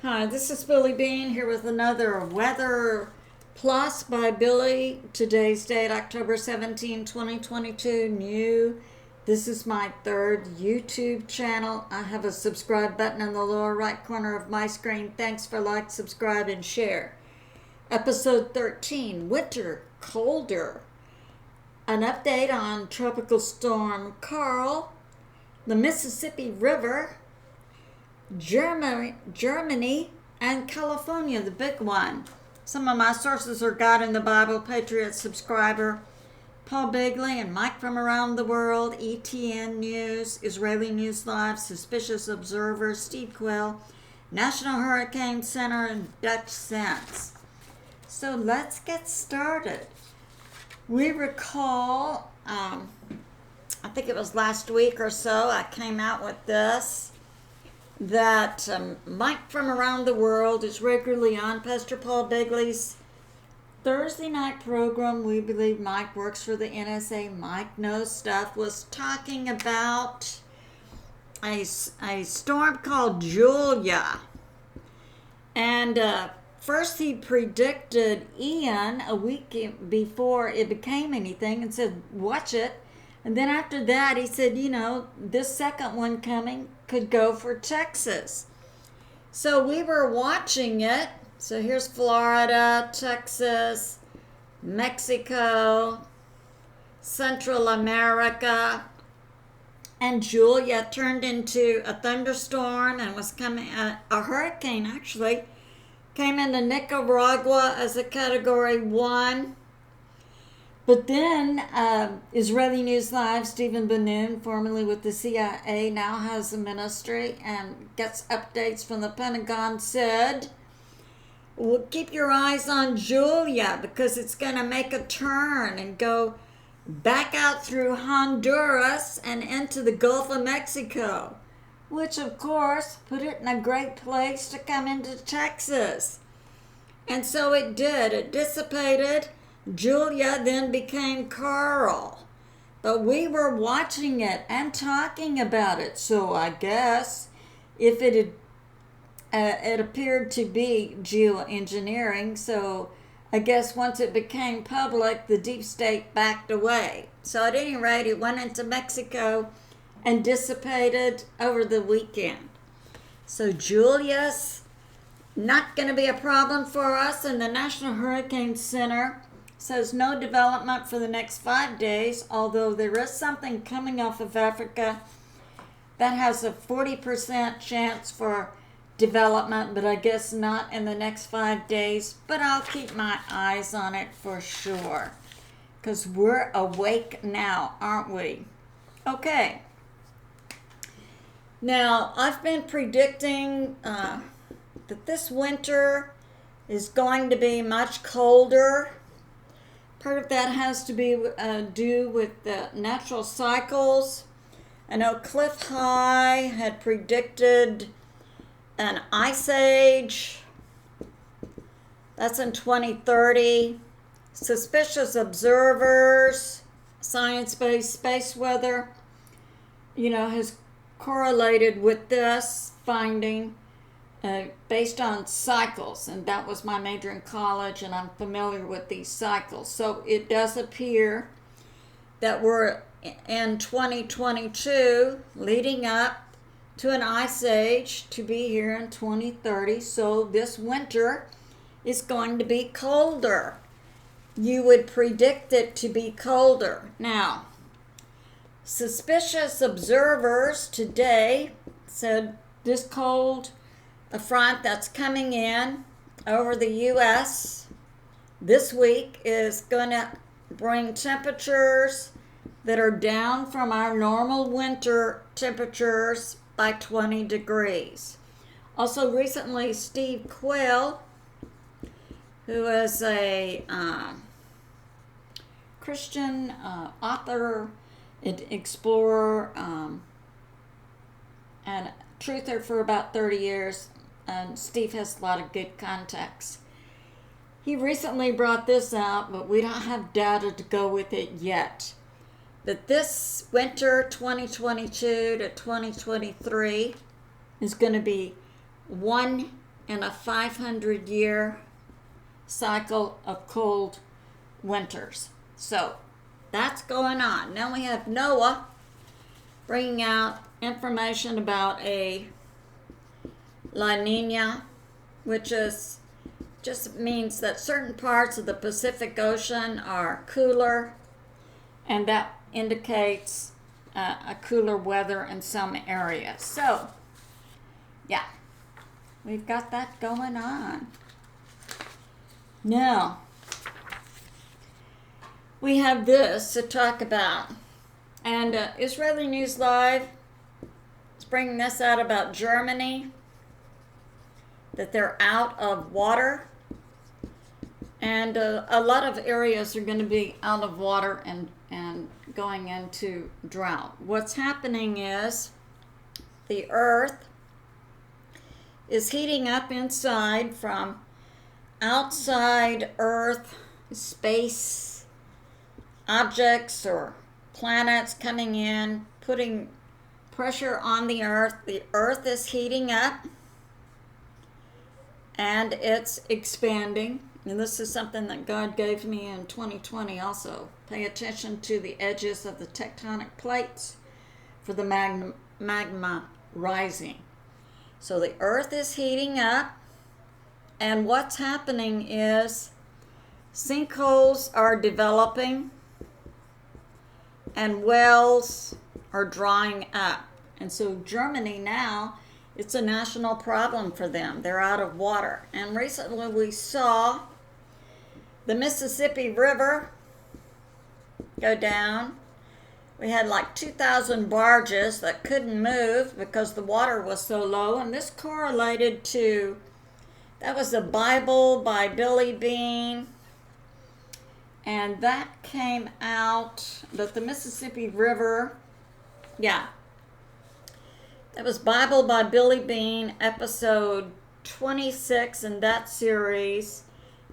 Hi, this is Billie Beene here with another Weather Plus by Billie. Today's date, October 17, 2022. New. This is my third YouTube channel. I have a subscribe button in the lower right corner of my screen. Thanks for like, subscribe, and share. Episode 13, Winter, Colder. An update on Tropical Storm Carl, the Mississippi River, Germany, and California, the big one. Some of my sources are God in the Bible, Patriot Subscriber, Paul Begley and Mike from Around the World, E13 News, Israeli News Live, Suspicious Observer, Steve Quill, National Hurricane Center, and Dutchsinse. So let's get started. We recall, I think it was last week or so, I came out with this, that Mike from Around the World is regularly on Pastor Paul Begley's Thursday night program. We believe Mike works for the NSA. Mike knows stuff. Was talking about a storm called Julia. And first he predicted Ian a week before it became anything and said, watch it. And then after that, he said, this second one coming could go for Texas. So we were watching it. So here's Florida, Texas, Mexico, Central America. And Julia turned into a thunderstorm and was coming, a hurricane actually, came into Nicaragua as a Category 1. But then Israeli News Live, Stephen Ben-Nun, formerly with the CIA, now has a ministry and gets updates from the Pentagon, said, well, keep your eyes on Julia because it's going to make a turn and go back out through Honduras and into the Gulf of Mexico, which of course put it in a great place to come into Texas. And so it did. It dissipated. Julia then became Carl. But we were watching it and talking about it. So I guess if it appeared to be geoengineering, so I guess once it became public, the deep state backed away. So at any rate, it went into Mexico and dissipated over the weekend. So Julia's not going to be a problem for us, and the National Hurricane Center says no development for the next 5 days, although there is something coming off of Africa that has a 40% chance for development, but I guess not in the next 5 days. But I'll keep my eyes on it for sure, because we're awake now, aren't we? Okay. Now, I've been predicting that this winter is going to be much colder. Part of that has to be due with the natural cycles. I know Cliff High had predicted an ice age. That's in 2030. Suspicious Observers, Science-Based Space Weather, has correlated with this finding based on cycles, and that was my major in college, and I'm familiar with these cycles. So it does appear that we're in 2022 leading up to an ice age to be here in 2030. So this winter is going to be colder. You would predict it to be colder. Now, Suspicious Observers today said this cold, a front that's coming in over the U.S. this week is going to bring temperatures that are down from our normal winter temperatures by 20 degrees. Also recently, Steve Quill, who is a Christian author, explorer, and truther for about 30 years, and Steve has a lot of good contacts. He recently brought this out, but we don't have data to go with it yet. That this winter 2022 to 2023 is going to be 1 in a 500-year cycle of cold winters. So that's going on. Now we have NOAA bringing out information about a La Nina, which is just means that certain parts of the Pacific Ocean are cooler, and that indicates a cooler weather in some areas. So, yeah, we've got that going on. Now, we have this to talk about. And Israeli News Live is bringing this out about Germany, that they're out of water. And a lot of areas are going to be out of water and going into drought. What's happening is the earth is heating up inside from outside earth, space, objects or planets coming in, putting pressure on the earth. The earth is heating up and it's expanding. And this is something that God gave me in 2020 also. Pay attention to the edges of the tectonic plates for the magma rising. So the earth is heating up, and what's happening is sinkholes are developing and wells are drying up. And so Germany now, it's a national problem for them. They're out of water. And recently we saw the Mississippi River go down. We had like 2,000 barges that couldn't move because the water was so low. And this correlated to, that was the Bible by Billie Beene. And that came out that the Mississippi River, yeah, that was Bible by Billie Beene, episode 26 in that series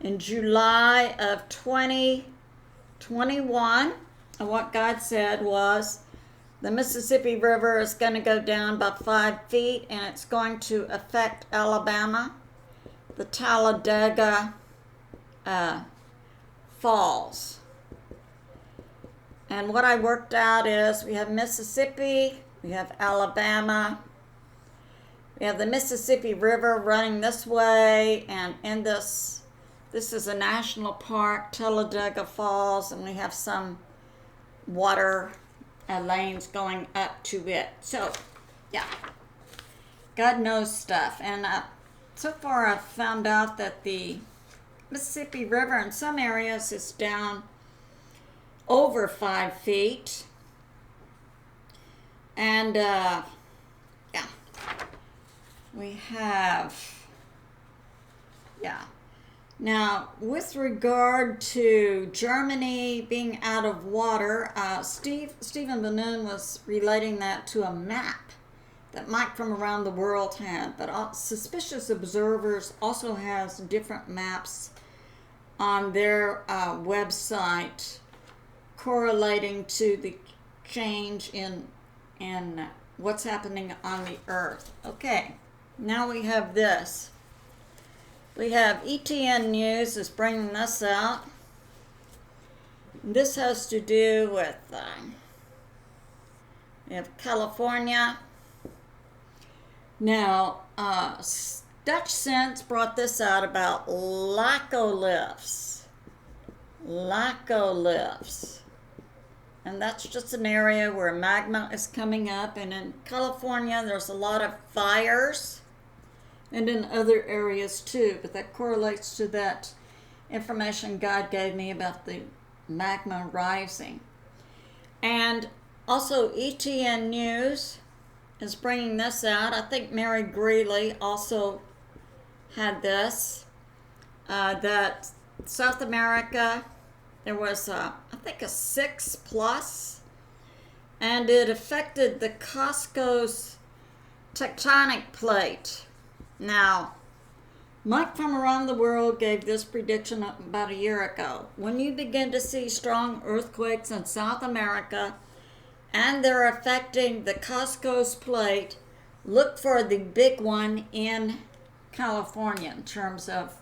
in July of 2021. And what God said was the Mississippi River is going to go down by 5 feet and it's going to affect Alabama, the Talladega Falls. And what I worked out is we have Mississippi, we have Alabama, we have the Mississippi River running this way, and in this is a national park, Talladega Falls, and we have some water lanes going up to it. So, yeah, God knows stuff. And so far I've found out that the Mississippi River in some areas is down over 5 feet. And, yeah, we have, yeah. Now, with regard to Germany being out of water, Stephen Ben-Nun was relating that to a map that Mike from Around the World had. But Suspicious Observers also has different maps on their website correlating to the change in what's happening on the earth. Okay, now we have this. We have ETN News is bringing this out. This has to do with, we have California. Now, Dutchsinse brought this out about laccoliths. Laccoliths. And that's just an area where magma is coming up. And in California, there's a lot of fires. And in other areas too. But that correlates to that information God gave me about the magma rising. And also ETN News is bringing this out. I think Mary Greeley also had this. That South America, there was, I think, a 6+, and it affected the Costco's tectonic plate. Now, Mike from Around the World gave this prediction about a year ago. When you begin to see strong earthquakes in South America, and they're affecting the Costco's plate, look for the big one in California in terms of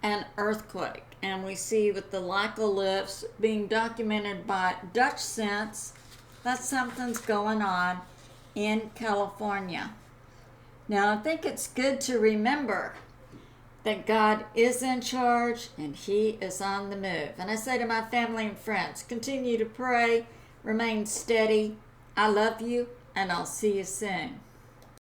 an earthquake. And we see with the Natl lifts being documented by Dutchsinse that something's going on in California. Now, I think it's good to remember that God is in charge and He is on the move. And I say to my family and friends, continue to pray, remain steady. I love you, and I'll see you soon.